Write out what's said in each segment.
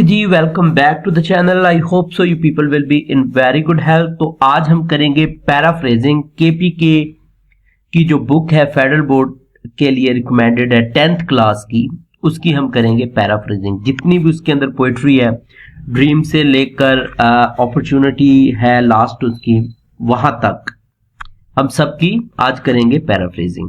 Okay जी, welcome back to the channel. I hope so you people will be in very good health. तो आज हम करेंगे paraphrasing. KPK की जो बुक है फेडरल बोर्ड के लिए रिकमेंडेड है 10th क्लास की, उसकी हम करेंगे पैराफ्रेजिंग। जितनी भी उसके अंदर पोइट्री है, ड्रीम से लेकर अपॉर्चुनिटी है लास्ट उसकी, वहां तक हम सबकी आज करेंगे पैराफ्रेजिंग।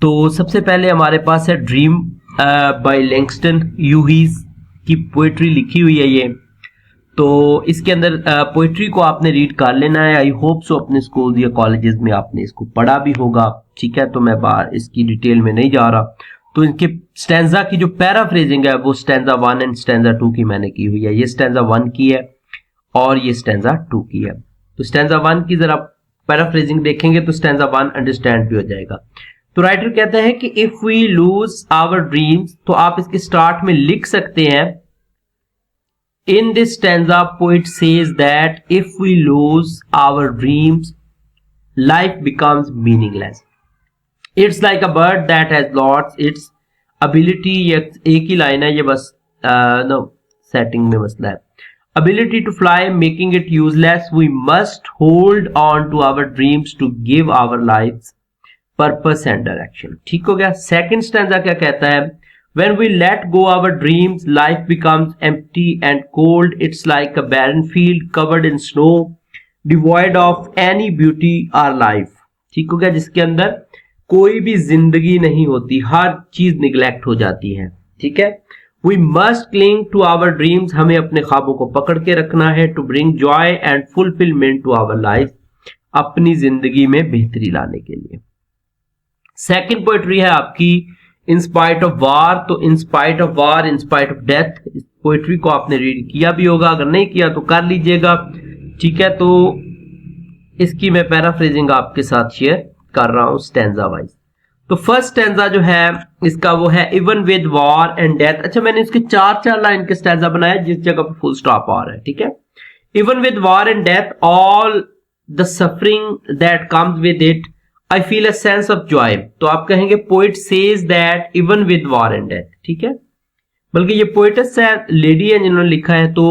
तो सबसे पहले हमारे पास है ड्रीम बाय लैंगस्टन ह्यूजीस की पोइट्री लिखी हुई है ये। तो इसके अंदर पोइट्री को आपने रीड कर लेना है। आई होप सो अपने स्कूल या कॉलेजेस में आपने इसको पढ़ा भी होगा, ठीक है। तो मैं बाहर इसकी डिटेल में नहीं जा रहा। तो इनके स्टैंजा की जो पैराफ्रेजिंग है वो स्टैंजा 1 एंड स्टैंजा 2 की मैंने की हुई है। ये स्टैंजा 1 की है और ये स्टैंजा 2 की है। तो स्टैंजा 1 की जरा पैराफ्रेजिंग देखेंगे तो स्टैंजा 1 अंडरस्टैंड भी हो जाएगा। तो राइटर कहता है कि if we lose our dreams, तो आप इसके स्टार्ट में लिख सकते हैं in this stanza poet says that if we lose our dreams life becomes meaningless. It's like a bird that has lost its ability. एक ही लाइन है ये, बस नो सेटिंग में मसला है। ability to fly making it useless, we must hold on to our dreams to give our lives purpose and direction. ठीक हो गया। सेकंड स्टैंजा क्या कहता है? When we let go our dreams, life becomes empty and cold. It's like a barren field covered in snow, devoid of any beauty or life. ठीक हो गया, जिसके अंदर कोई भी जिंदगी नहीं होती, हर चीज निगलेक्ट हो जाती है। ठीक है। We must cling to our dreams. हमें अपने ख्वाबों को पकड़ के रखना है। To bring joy and fulfillment to our life. अपनी जिंदगी में बेहतरी लाने के लिए। सेकेंड पोएट्री है आपकी इन स्पाइट ऑफ वार। तो in spite of war, in spite of death, इस पोएट्री को आपने रीड किया भी होगा, अगर नहीं किया तो कर लीजिएगा। ठीक है। तो इसकी मैं पैराफ्रेजिंग आपके साथ शेयर कर रहा हूं स्टैंजा वाइज। तो फर्स्ट स्टैंजा जो है इसका वो है even with war and death. अच्छा, मैंने इसके चार लाइन के स्टैंजा बनाया जिस जगह पर फुल स्टॉप आ रहा है। ठीक है। Even with war and death all the suffering that comes with it I feel a sense of joy. तो आप कहेंगे poet says that even with war and death. ठीक है। बल्कि ये पोइटस है, लेडी है जिन्होंने लिखा है। तो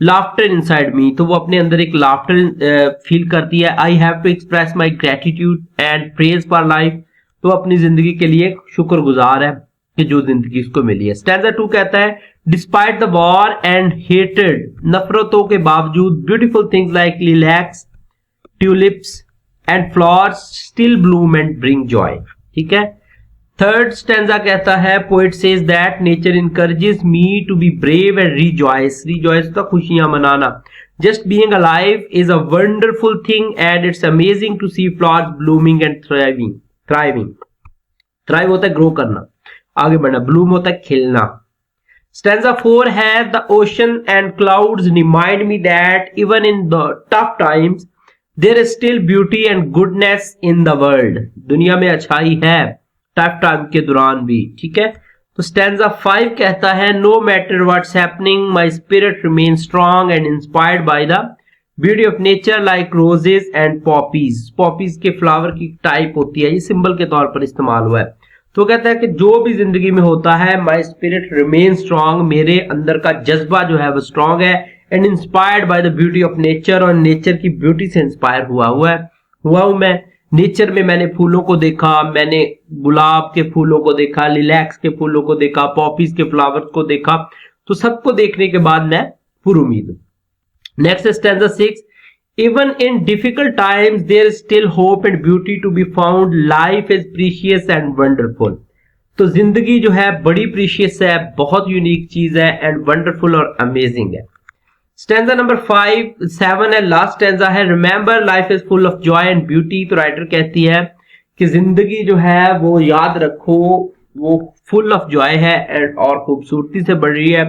लाफ्टर इनसाइड मी, तो वो अपने अंदर एक लाफ्टर फील करती है। I have to express my gratitude and praise for life. तो अपनी जिंदगी के लिए शुक्रगुजार है कि जो जिंदगी उसको मिली है। स्टैंजा 2 कहता है despite the war and hated, नफरतों के बावजूद beautiful things like lilacs, tulips and flowers still bloom and bring joy. ठीक है। थर्ड स्टैंजा कहता है poet says that nature encourages me to be brave and rejoice. Rejoice तो खुशियां मनाना। Just being alive is a wonderful thing and it's amazing to see flowers blooming and thriving. Thrive होता है grow करना, आगे बढ़ना। ब्लूम होता है खिलना। स्टैंजा 4 है the ocean and clouds remind me that even in the tough times there is still beauty and goodness in the world. दुनिया में अच्छाई है टफ टाइम के दौरान भी। ठीक है। तो स्टैंजा 5 कहता है no matter what's happening my spirit remain strong and inspired by the beauty of nature like roses and poppies. Poppies के फ्लावर की टाइप होती है, ये सिंबल के तौर पर इस्तेमाल हुआ है। तो कहता है कि जो भी जिंदगी में होता है माय स्पिरिट रिमेन स्ट्रांग, मेरे अंदर का जज्बा जो है वो स्ट्रांग है। And inspired by the beauty of nature, और नेचर की ब्यूटी से इंस्पायर हुआ हूं मैं। नेचर में मैंने फूलों को देखा, मैंने गुलाब के फूलों को देखा, लिलैक्स के फूलों को देखा, पॉपीज के फ्लावर्स को देखा। तो सबको देखने के बाद मैं पुरुमीद हूं। Next stanza 6 even in difficult times there is still hope and beauty to be found. Life is precious and wonderful. तो जिंदगी जो है बड़ी प्रीशियस है, बहुत यूनिक चीज है एंड वंडरफुल और अमेजिंग है। स्टैंजा नंबर 7 है, लास्ट स्टैंजा है remember life is full of Joy and beauty. तो राइटर कहती है कि जिंदगी जो है वो याद रखो वो फुल ऑफ जॉय है और खूबसूरती से बढ़ रही है।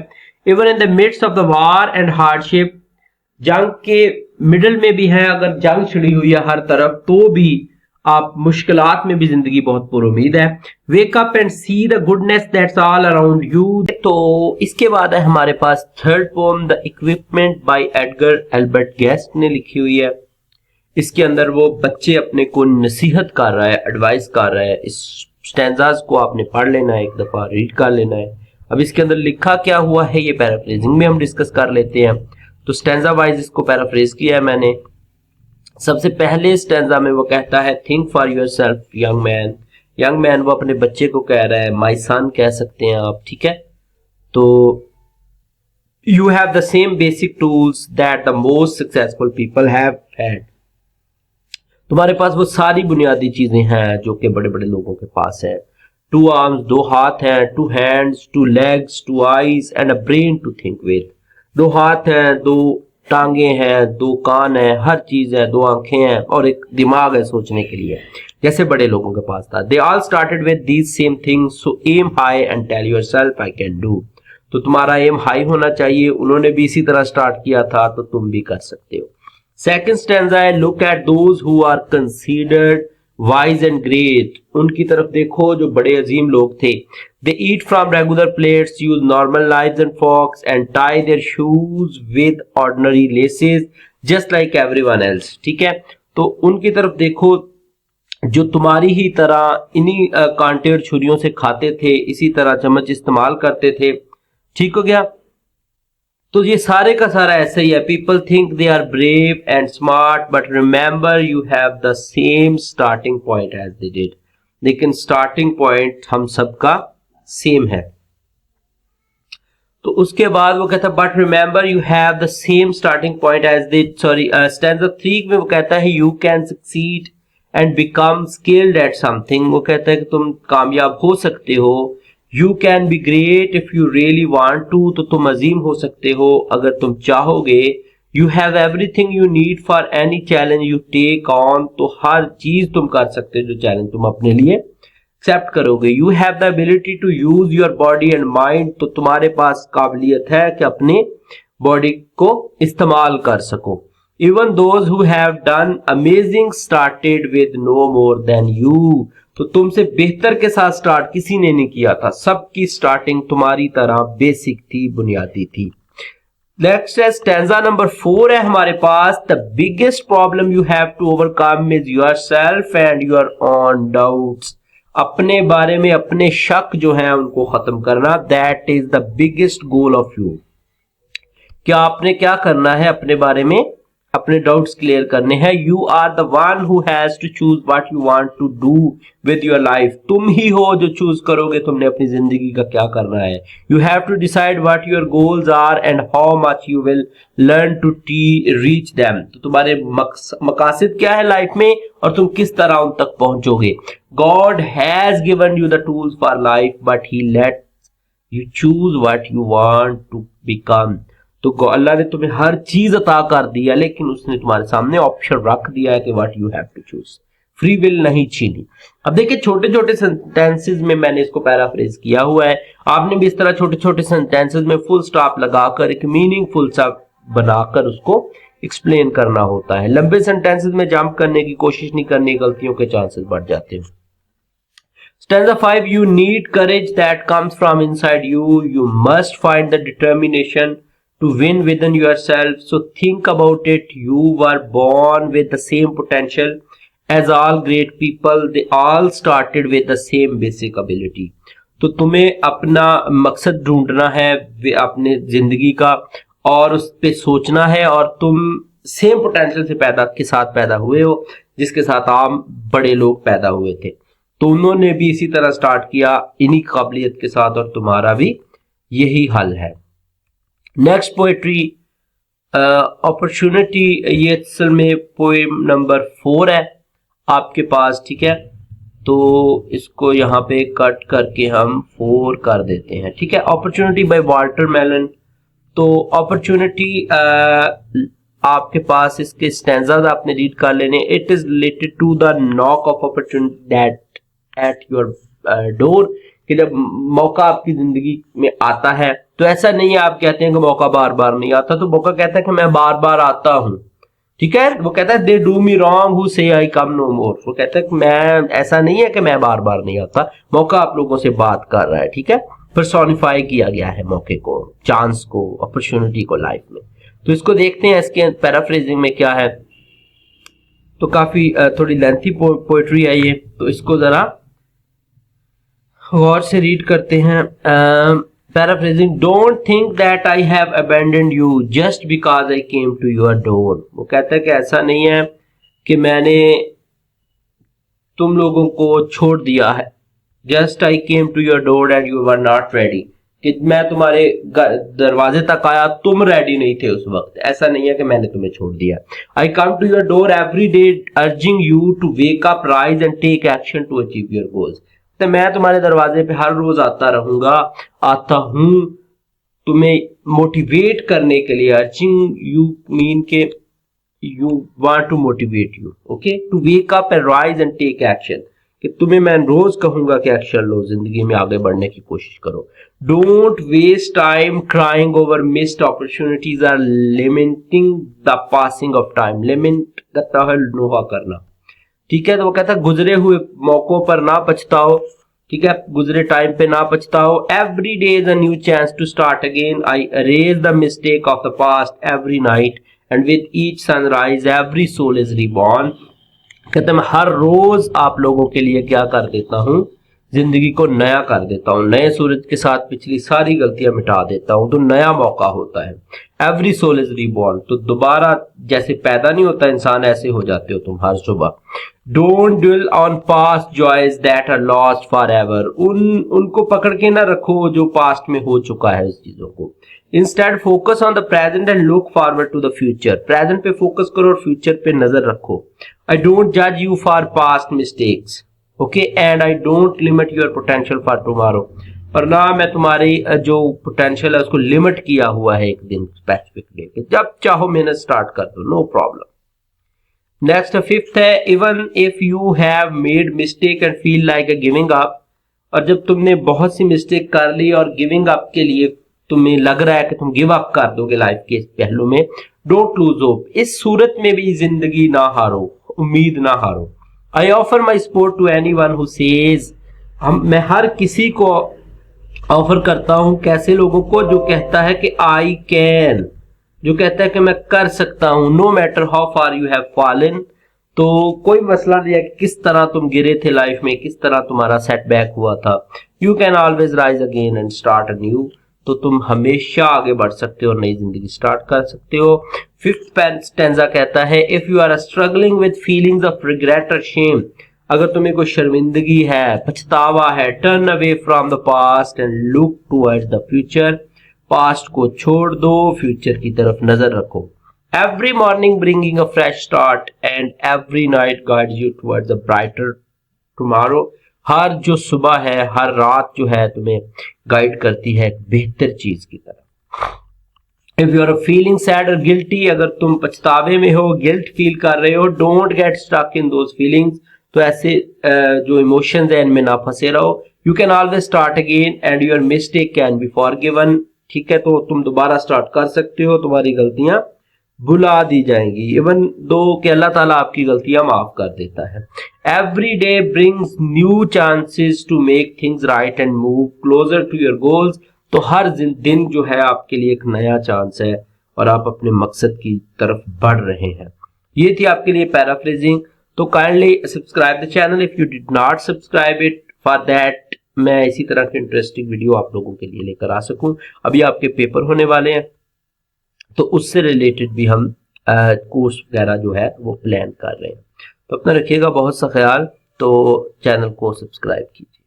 Even in the midst of the war and hardship, जंग के मिडल में भी है, अगर जंग छिड़ी हुई है हर तरफ तो भी आप मुश्किलात में भी जिंदगी बहुत पुरुमीद है। Wake up and see the goodness that's all around you. तो इसके बाद है हमारे पास third poem the equipment by Edgar Albert Guest ने लिखी हुई है। इसके अंदर वो बच्चे अपने को नसीहत कर रहा है, एडवाइस कर रहा है। इस स्टैंजाज को आपने पढ़ लेना है, एक दफा रीड कर लेना है। अब इसके अंदर लिखा क्या हुआ है ये पैराफ्रेजिंग में हम डिस्कस कर लेते हैं। तो स्टैंजा वाइज इसको पैराफ्रेज किया है मैंने। सबसे पहले स्टैंजा में वो कहता है think for yourself young man. Young man वो अपने बच्चे को कह रहा है, माय सन कह सकते हैं आप, ठीक है। तो you have the same basic tools that the most successful people have had. तुम्हारे पास वो सारी बुनियादी चीजें हैं जो कि बड़े बड़े लोगों के पास है। 2 आर्म्स, 2 हाथ हैं, 2 hands, 2 legs, 2 eyes and a brain to think with. 2 हाथ हैं, 2 टांगे हैं, 2 कान हैं, हर चीज है, 2 आंखें हैं और एक दिमाग है सोचने के लिए, जैसे बड़े लोगों के पास था। They all started with these same things, so aim high and tell yourself I can do. तो तुम्हारा एम हाई होना चाहिए, उन्होंने भी इसी तरह स्टार्ट किया था तो तुम भी कर सकते हो। सेकंड स्टैंजा है look at those who are considered wise and great. उनकी तरफ देखो जो बड़े अजीम लोग थे। They eat from regular plates, use normal knives and forks and tie their shoes with ordinary laces just like everyone else, ठीक है। तो उनकी तरफ देखो जो तुम्हारी ही तरह इन्हीं कांटे और छुरियों से खाते थे, इसी तरह चम्मच इस्तेमाल करते थे, ठीक हो गया। तो ये सारे का सारा ऐसा ही है। People think they are brave and smart but remember you have the same starting point as they did. लेकिन स्टार्टिंग पॉइंट हम सबका सेम है। तो उसके बाद वो कहता है but remember you have the same starting point as they, sorry stanza 3 में वो कहता है you can succeed and become skilled at something. वो कहता है कि तुम कामयाब हो सकते हो। You can be great if you really want to, तो तुम अजीम हो सकते हो अगर तुम चाहोगे। You have everything you need for any challenge you take on, तो हर चीज तुम कर सकते हो जो चैलेंज तुम अपने लिए एक्सेप्ट करोगे। You have the ability to use your body and mind, तो तुम्हारे पास काबिलियत है कि अपने बॉडी को इस्तेमाल कर सको। Even those who have done amazing started with no more than you, तो तुमसे बेहतर के साथ स्टार्ट किसी ने नहीं किया था, सबकी स्टार्टिंग तुम्हारी तरह बेसिक थी, बुनियादी थी। नेक्स्ट है स्टैंजा नंबर 4 है हमारे पास। The biggest problem you have to overcome is yourself and your own doubts. अपने बारे में अपने शक जो है उनको खत्म करना, that is the biggest goal of you. क्या आपने क्या करना है अपने बारे में, अपने डाउट्स क्लियर करने हैं। You are the one who has to choose what you want to do with your life. तुम ही हो जो चूज करोगे तुमने अपनी जिंदगी का क्या करना है। You have to decide what your goals are and how much you will learn to reach them. तो तुम्हारे मकासद क्या है लाइफ में और तुम किस तरह उन तक पहुंचोगे। God has given you the tools for life but he let you choose what you want to become. तो अल्लाह ने तुम्हें हर चीज अता कर दिया लेकिन उसने तुम्हारे सामने ऑप्शन रख दिया है कि what you have to choose, free will नहीं छीनी। अब देखिए छोटे छोटे सेंटेंसेस में मैंने इसको पैराफ्रेज किया हुआ है। आपने भी इस तरह छोटे छोटे सेंटेंसेस में फुल स्टॉप लगाकर एक मीनिंगफुल सा बनाकर उसको एक्सप्लेन करना होता है। लंबे सेंटेंसेस में जंप करने की कोशिश नहीं करनी, गलतियों के चांसेस बढ़ जाते हैं। Stanza 5, you need courage that comes from inside you. You must find the determination to win within yourself. So think about it. You were born with the same potential as all great people. They all started with the same basic ability. तो तुम्हें अपना मकसद ढूंढना है अपने जिंदगी का और उस पे सोचना है, और तुम सेम पोटेंशियल से के साथ पैदा हुए हो जिसके साथ आम बड़े लोग पैदा हुए थे। तो उन्होंने भी इसी तरह स्टार्ट किया इन्हीं काबिलियत के साथ, और तुम्हारा भी यही हल है। नेक्स्ट पोएट्री अपॉर्चुनिटी, ये असल में पोएम नंबर 4 है आपके पास, ठीक है। तो इसको यहाँ पे कट करके हम 4 कर देते हैं, ठीक है। Opportunity by Walter Malone. तो अपॉर्चुनिटी आपके पास इसके स्टैंजाज आपने रीड कर लेने। It is related to the knock of opportunity that at your door, कि जब मौका आपकी जिंदगी में आता है तो ऐसा नहीं है आप कहते हैं कि मौका बार बार नहीं आता, तो मौका कहता है कि मैं बार बार आता हूं, ठीक है। वो कहता है they do me wrong who से आई कम नो मोर। वो कहता है कि मैं, ऐसा नहीं है कि मैं बार बार नहीं आता, मौका आप लोगों से बात कर रहा है, ठीक है। पर्सोनिफाई किया गया है मौके को, चांस को, अपॉर्चुनिटी को लाइफ में। तो इसको देखते हैं इसके पैराफ्रेजिंग में क्या है। तो काफी थोड़ी लेंथी पोएट्री है ये, तो इसको जरा गौर से रीड करते हैं। Paraphrasing, don't think that I have abandoned you just because I came to your door. वो कहता है कि ऐसा नहीं है कि मैंने तुम लोगों को छोड़ दिया है, just I came to your door and you were not ready, कि मैं तुम्हारे दरवाजे तक आया, तुम रेडी नहीं थे उस वक्त। ऐसा नहीं है कि मैंने तुम्हें छोड़ दिया। I come to your door every day urging you to wake up, rise and take action to achieve your goals. तो मैं तुम्हारे दरवाजे पे हर रोज आता हूं तुम्हें मोटिवेट करने के लिए। अर्जिंग यू मीन के you want to motivate you, okay, to wake up and rise and take action, कि तुम्हें मैं रोज कहूंगा कि एक्शन लो, जिंदगी में आगे बढ़ने की कोशिश करो। Don't waste time crying over missed opportunities are limiting the passing of time. Limit करता है नोहा करना, ठीक है। तो वो कहता है गुजरे हुए मौकों पर ना पछताओ, ठीक है, गुजरे टाइम पे ना पछताओ। Every day is a new chance to start again. I erase the mistake of the past every night and with each sunrise every soul is reborn. कहते मैं हर रोज आप लोगों के लिए क्या कर देता हूँ, जिंदगी को नया कर देता हूँ, नए सूरज के साथ पिछली सारी गलतियां मिटा देता हूँ, तो नया मौका होता है। एवरी सोल इज रिबॉर्न, तो दोबारा जैसे पैदा नहीं होता इंसान, ऐसे हो जाते हो तुम हर सुबह। Don't dwell on past joys that are lost for ever, उनको पकड़ के ना रखो जो पास्ट में हो चुका है उस चीजों को। Instead focus on the present and look forward to the future, present पे फोकस करो और फ्यूचर पे नजर रखो। आई डोंट जज you for past mistakes, okay, and I don't limit your potential for tomorrow, पर ना मैं तुम्हारी जो पोटेंशियल है उसको लिमिट किया हुआ है एक दिन स्पेसिफिक डे के, जब चाहो मेहनत स्टार्ट कर दो, नो प्रॉब्लम। नेक्स्ट फिफ्थ है, even if you have made mistake and feel like a giving up, और जब तुमने बहुत सी मिस्टेक कर ली और गिविंग अप के लिए तुम्हें लग रहा है कि तुम गिव अप कर दोगे लाइफ के इस पहलू में, डोंट लूज होप, इस सूरत में भी जिंदगी ना हारो, उम्मीद ना हारो। I offer my support to anyone who says, मैं हर किसी को ऑफर करता हूं, कैसे लोगों को, जो कहता है कि आई कैन, जो कहता है कि मैं कर सकता हूं, no matter how far you have fallen. तो कोई मसला नहीं है कि किस तरह तुम गिरे थे लाइफ में, किस तरह तुम्हारा सेटबैक हुआ था, you can always rise again and start a new, तो तुम हमेशा आगे बढ़ सकते हो और नई जिंदगी स्टार्ट कर सकते हो। फिफ्थ स्टैंजा कहता है, if you are struggling with feelings of regret और शेम, अगर तुम्हें कोई शर्मिंदगी है, पछतावा है, turn away from the past and look towards the future, past को छोड़ दो, फ्यूचर की तरफ नजर रखो। Every morning bringing a fresh start and every night guides you towards a brighter tomorrow, हर जो सुबह है, हर रात जो है तुम्हें गाइड करती है एक बेहतर चीज की तरफ। If you are feeling sad और गिल्टी, अगर तुम पछतावे में हो, गिल्ट फील कर रहे हो, don't get stuck in those feelings, तो ऐसे जो इमोशंस है इनमें ना फंसे रहो। You can always start again and your mistake can be forgiven, ठीक है, तो तुम दोबारा स्टार्ट कर सकते हो, तुम्हारी गलतियां भुला दी जाएंगी, इवन दो कि अल्लाह ताला आपकी गलतियां माफ कर देता है। Every day brings new chances to make things right and move closer to your goals, तो हर दिन जो है आपके लिए एक नया चांस है और आप अपने मकसद की तरफ बढ़ रहे हैं। ये थी आपके लिए पैराफ्रेजिंग, तो kindly subscribe the channel if you did not subscribe it, for that मैं इसी तरह के इंटरेस्टिंग वीडियो आप लोगों के लिए लेकर आ सकूं। अभी आपके पेपर होने वाले हैं, तो उससे रिलेटेड भी हम कोर्स वगैरह जो है वो प्लान कर रहे हैं। तो अपना रखिएगा बहुत सा ख्याल, तो चैनल को सब्सक्राइब कीजिए।